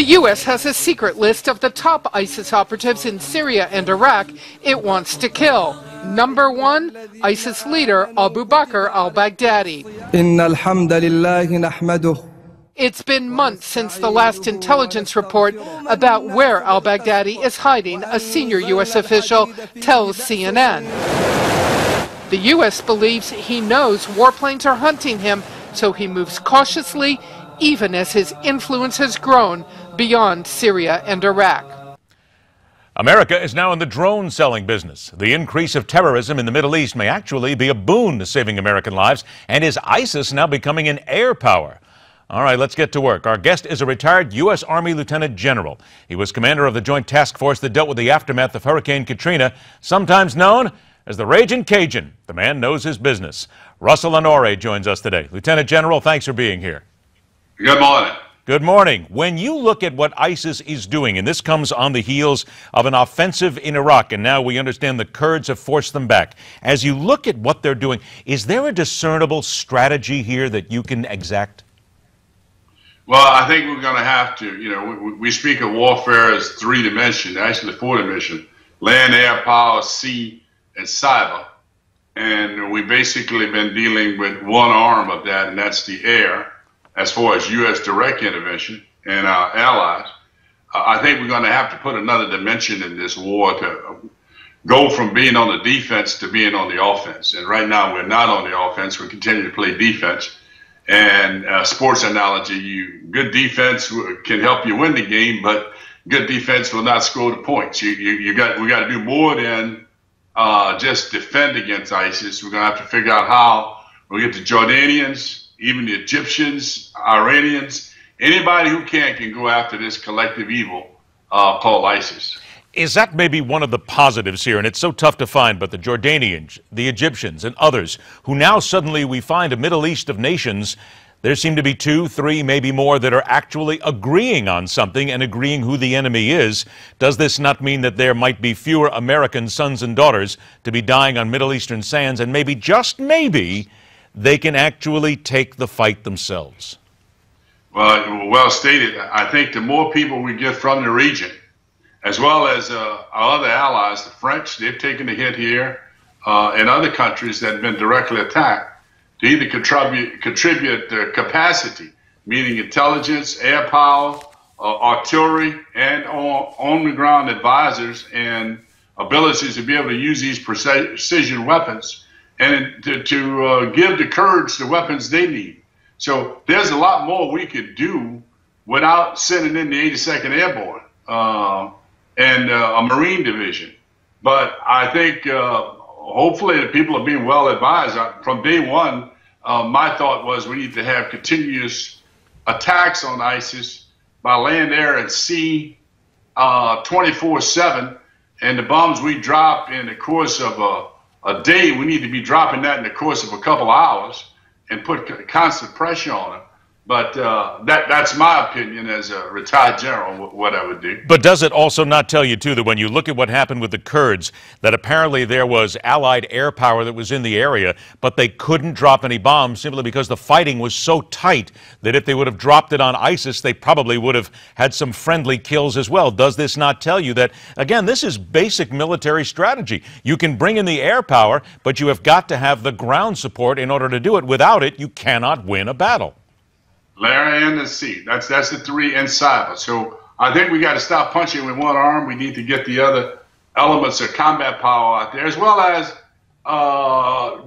The U.S. has a secret list of the top ISIS operatives in Syria and Iraq it wants to kill. Number 1, ISIS leader Abu Bakr al-Baghdadi. It's been months since the last intelligence report about where al-Baghdadi is hiding, a senior U.S. official tells CNN. The U.S. believes he knows warplanes are hunting him, so he moves cautiously, even as his influence has grown beyond Syria and Iraq. America is now in the drone selling business. The increase of terrorism in the Middle East may actually be a boon to saving American lives, and is ISIS now becoming an air power? All right, let's get to work. Our guest is a retired U.S. Army Lieutenant General. He was commander of the Joint Task Force that dealt with the aftermath of Hurricane Katrina, sometimes known as the Ragin' Cajun. The man knows his business. Russel Honore joins us today. Lieutenant General, thanks for being here. Good morning. Good morning. When you look at what ISIS is doing, and this comes on the heels of an offensive in Iraq, and now we understand the Kurds have forced them back. As you look at what they're doing, is there a discernible strategy here that you can exact? Well, I think we're going to have to, we speak of warfare as 3 dimensions, actually 4 dimensions: land, air, power, sea, and cyber. And we've basically been dealing with one arm of that, and that's the air, as far as U.S. direct intervention and our allies. I think we're going to have to put another dimension in this war to go from being on the defense to being on the offense. And right now we're not on the offense. We continue to play defense. And sports analogy, good defense can help you win the game, but good defense will not score the points. We got to do more than just defend against ISIS. We're going to have to figure out how we get the Jordanians, even the Egyptians, Iranians, anybody who can go after this collective evil called ISIS. Is that maybe one of the positives here? And it's so tough to find, but the Jordanians, the Egyptians, and others who now suddenly we find a Middle East of nations, there seem to be 2, 3, maybe more that are actually agreeing on something and agreeing who the enemy is. Does this not mean that there might be fewer American sons and daughters to be dying on Middle Eastern sands, and maybe, just maybe, they can actually take the fight themselves? Well stated. I think the more people we get from the region, as well as our other allies, the French, they've taken a hit here, and other countries that have been directly attacked, to either contribute their capacity, meaning intelligence, air power, artillery, and on-the-ground advisors and abilities to be able to use these precision weapons, and to give the Kurds the weapons they need. So there's a lot more we could do without sending in the 82nd Airborne and a Marine division. But I think hopefully the people are being well advised. From day one, my thought was we need to have continuous attacks on ISIS by land, air, and sea 24/7. And the bombs we drop in the course of a day, we need to be dropping that in the course of a couple hours and put constant pressure on them. But that's my opinion as a retired general, what I would do. But does it also not tell you, too, that when you look at what happened with the Kurds, that apparently there was Allied air power that was in the area, but they couldn't drop any bombs simply because the fighting was so tight that if they would have dropped it on ISIS, they probably would have had some friendly kills as well? Does this not tell you that, again, this is basic military strategy? You can bring in the air power, but you have got to have the ground support in order to do it. Without it, you cannot win a battle. Land and the sea. That's the 3 and cyber. So I think we got to stop punching with one arm. We need to get the other elements of combat power out there, as well as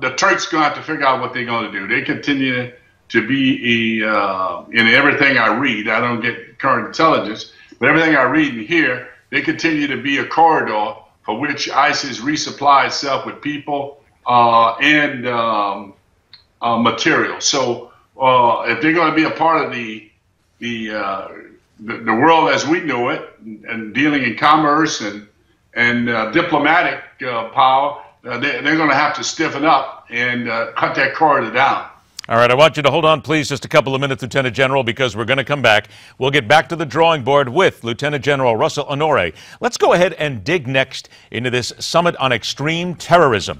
the Turks going to have to figure out what they're going to do. They continue to be in everything I read. I don't get current intelligence, but everything I read and hear, they continue to be a corridor for which ISIS resupply itself with people and material. So if they're going to be a part of the world as we know it, and dealing in commerce and diplomatic power, they're going to have to stiffen up and cut that corridor down. All right, I want you to hold on, please, just a couple of minutes, Lieutenant General, because we're going to come back. We'll get back to the drawing board with Lieutenant General Russel Honore. Let's go ahead and dig next into this summit on extreme terrorism.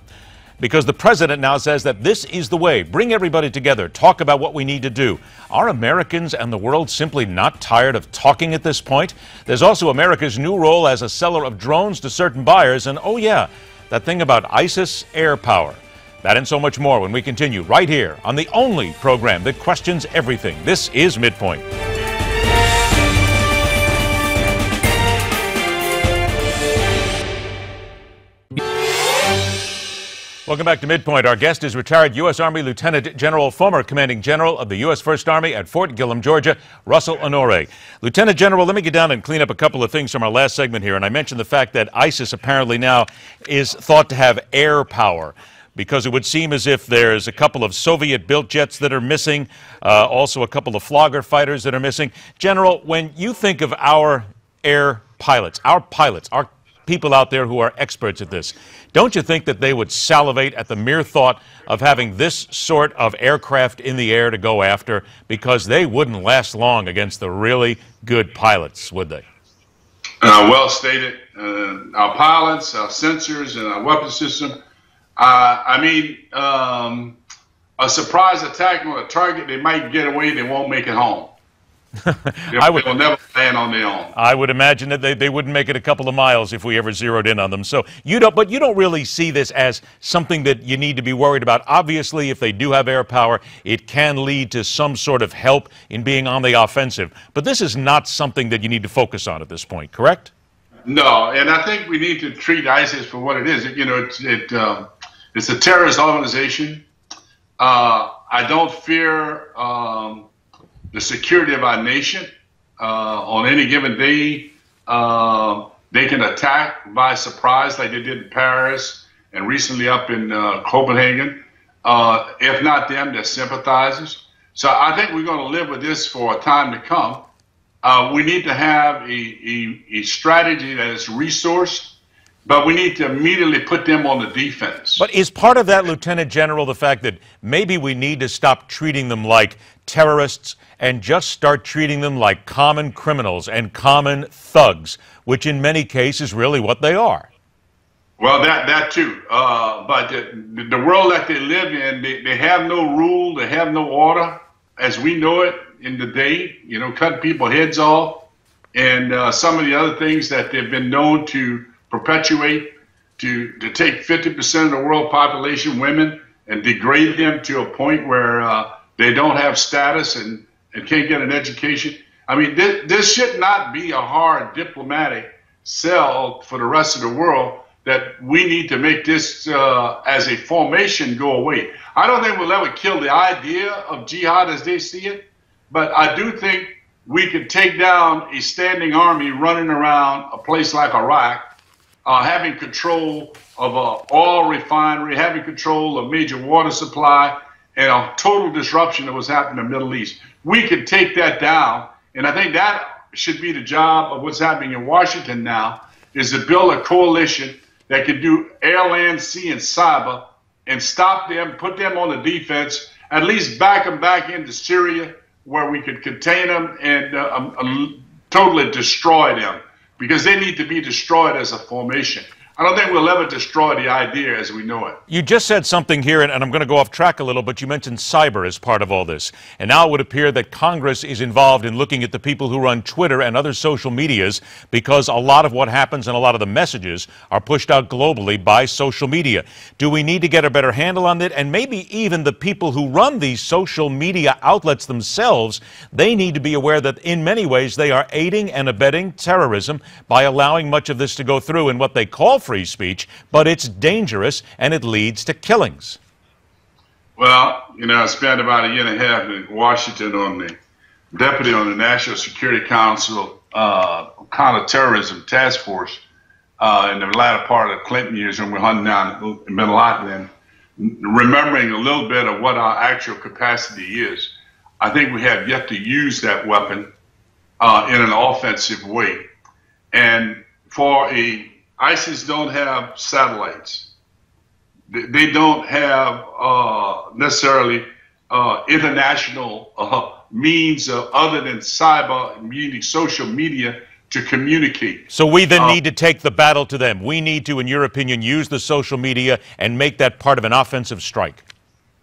because the president now says that this is the way. Bring everybody together. Talk about what we need to do. Are Americans and the world simply not tired of talking at this point? There's also America's new role as a seller of drones to certain buyers. And oh yeah, that thing about ISIS air power. That and so much more when we continue right here on the only program that questions everything. This is MidPoint. Welcome back to MidPoint. Our guest is retired U.S. Army Lieutenant General, former Commanding General of the U.S. First Army at Fort Gillem, Georgia, Russel Honore. Lieutenant General, let me get down and clean up a couple of things from our last segment here. And I mentioned the fact that ISIS apparently now is thought to have air power, because it would seem as if there's a couple of Soviet-built jets that are missing, also a couple of Flogger fighters that are missing. General, when you think of our air pilots, our people out there who are experts at this, don't you think that they would salivate at the mere thought of having this sort of aircraft in the air to go after, because they wouldn't last long against the really good pilots, would they? Well stated. Our pilots, our sensors, and our weapon system. A surprise attack on a target, they might get away, they won't make it home. They'll never land on their own. I would imagine that they wouldn't make it a couple of miles if we ever zeroed in on them. So you don't really see this as something that you need to be worried about. Obviously, if they do have air power, it can lead to some sort of help in being on the offensive. But this is not something that you need to focus on at this point, correct? No, and I think we need to treat ISIS for what it is. It's a terrorist organization. I don't fear the security of our nation. On any given day, they can attack by surprise like they did in Paris and recently up in Copenhagen. If not them, their sympathizers. So I think we're going to live with this for a time to come. We need to have a strategy that is resourced, but we need to immediately put them on the defense. But is part of that, Lieutenant General, the fact that maybe we need to stop treating them like terrorists and just start treating them like common criminals and common thugs, which in many cases is really what they are? Well, that too. But the world that they live in, they have no rule, they have no order, as we know it in the day, cutting people heads off, and some of the other things that they've been known to perpetuate, to take 50% of the world population, women, and degrade them to a point where they don't have status and can't get an education. I mean, this should not be a hard diplomatic sell for the rest of the world that we need to make this as a formation go away. I don't think we'll ever kill the idea of jihad as they see it, but I do think we could take down a standing army running around a place like Iraq, having control of an oil refinery, having control of major water supply, and a total disruption that was happening in the Middle East. We could take that down, and I think that should be the job of what's happening in Washington now, is to build a coalition that can do air, land, sea, and cyber, and stop them, put them on the defense, at least back them back into Syria, where we could contain them and totally destroy them, because they need to be destroyed as a formation. I don't think we'll ever destroy the idea as we know it. You just said something here, and I'm going to go off track a little, but you mentioned cyber as part of all this. And now it would appear that Congress is involved in looking at the people who run Twitter and other social medias, because a lot of what happens and a lot of the messages are pushed out globally by social media. Do we need to get a better handle on it? And maybe even the people who run these social media outlets themselves, they need to be aware that in many ways they are aiding and abetting terrorism by allowing much of this to go through in what they call free speech, but it's dangerous and it leads to killings. Well, I spent about a year and a half in Washington on the deputy on the National Security Council counterterrorism task force in the latter part of the Clinton years when we're hunting down bin Laden, remembering a little bit of what our actual capacity is. I think we have yet to use that weapon in an offensive way. And ISIS don't have satellites. They don't have necessarily international means other than cyber, meaning social media, to communicate. So we then need to take the battle to them. We need to, in your opinion, use the social media and make that part of an offensive strike.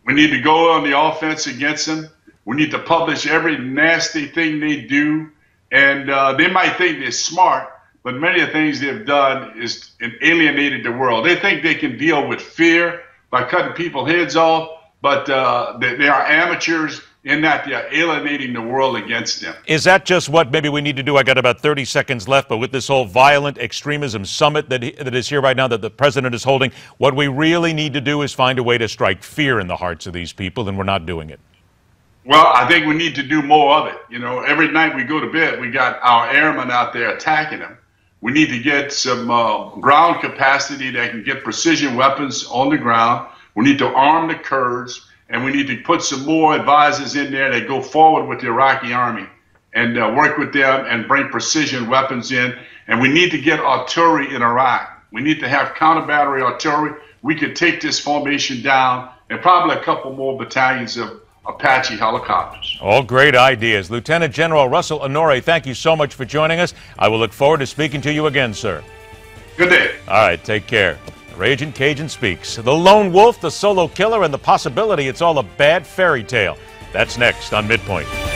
We need to go on the offense against them. We need to publish every nasty thing they do. And they might think they're smart, but many of the things they've done is alienated the world. They think they can deal with fear by cutting people's heads off, but they are amateurs in that they are alienating the world against them. Is that just what maybe we need to do? I got about 30 seconds left, but with this whole violent extremism summit that is here right now that the president is holding, what we really need to do is find a way to strike fear in the hearts of these people, and we're not doing it. Well, I think we need to do more of it. You know, every night we go to bed, we got our airmen out there attacking them. We need to get some ground capacity that can get precision weapons on the ground. We need to arm the Kurds. And we need to put some more advisors in there that go forward with the Iraqi army and work with them and bring precision weapons in. And we need to get artillery in Iraq. We need to have counter-battery artillery. We could take this formation down and probably a couple more battalions of Apache helicopters. All great ideas. Lieutenant General Russel Honore, thank you so much for joining us. I will look forward to speaking to you again, sir. Good day. All right, take care. Raging Cajun speaks. The lone wolf, the solo killer, and the possibility it's all a bad fairy tale. That's next on MidPoint.